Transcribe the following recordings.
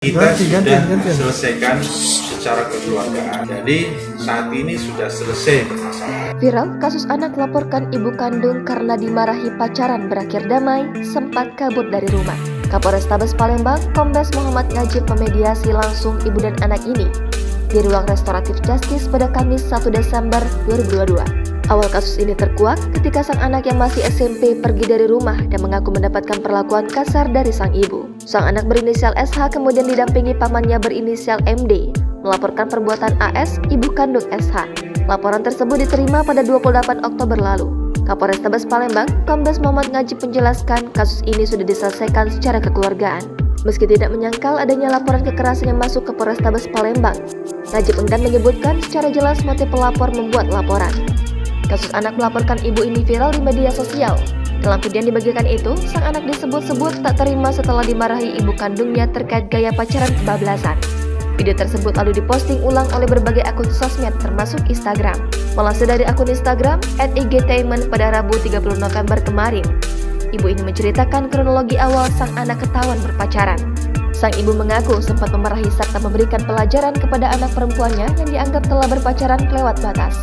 Kita sudah selesaikan secara kekeluargaan. Jadi saat ini sudah selesai permasalahan. Viral, kasus anak laporkan ibu kandung karena dimarahi pacaran berakhir damai, sempat kabur dari rumah. Kapolrestabes Palembang, Kombes Muhammad Najib memediasi langsung ibu dan anak ini di ruang restoratif Justice pada Kamis 1 Desember 2022. Awal kasus ini terkuak ketika sang anak yang masih SMP pergi dari rumah dan mengaku mendapatkan perlakuan kasar dari sang ibu. Sang anak berinisial SH kemudian didampingi pamannya berinisial MD melaporkan perbuatan AS, ibu kandung SH. Laporan tersebut diterima pada 28 Oktober lalu. Kapolrestabes Palembang, Kombes Muhammad Najib menjelaskan kasus ini sudah diselesaikan secara kekeluargaan. Meski tidak menyangkal adanya laporan kekerasan yang masuk ke Polrestabes Palembang, Najib enggan menyebutkan secara jelas motif pelapor membuat laporan. Kasus anak melaporkan ibu ini viral di media sosial. Dalam video yang dibagikan itu, sang anak disebut-sebut tak terima setelah dimarahi ibu kandungnya terkait gaya pacaran kebablasan. Video tersebut lalu diposting ulang oleh berbagai akun sosmed termasuk Instagram. Melansir dari akun Instagram @igtainment pada Rabu 30 November kemarin, ibu ini menceritakan kronologi awal sang anak ketahuan berpacaran. Sang ibu mengaku sempat memarahi serta memberikan pelajaran kepada anak perempuannya yang dianggap telah berpacaran kelewat batas.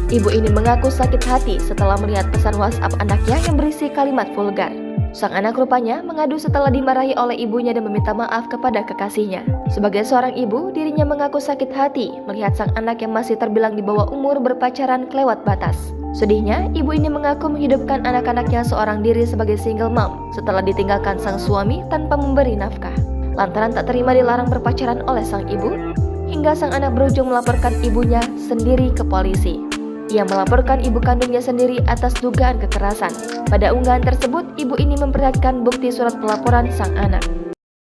Ibu ini mengaku sakit hati setelah melihat pesan WhatsApp anaknya yang berisi kalimat vulgar. Sang anak rupanya mengadu setelah dimarahi oleh ibunya dan meminta maaf kepada kekasihnya. Sebagai seorang ibu, dirinya mengaku sakit hati melihat sang anak yang masih terbilang di bawah umur berpacaran kelewat batas. Sedihnya, ibu ini mengaku menghidupkan anak-anaknya seorang diri sebagai single mom setelah ditinggalkan sang suami tanpa memberi nafkah. Lantaran tak terima dilarang berpacaran oleh sang ibu, hingga sang anak berujung melaporkan ibunya sendiri ke polisi. Ia melaporkan ibu kandungnya sendiri atas dugaan kekerasan. Pada unggahan tersebut, ibu ini memperlihatkan bukti surat pelaporan sang anak.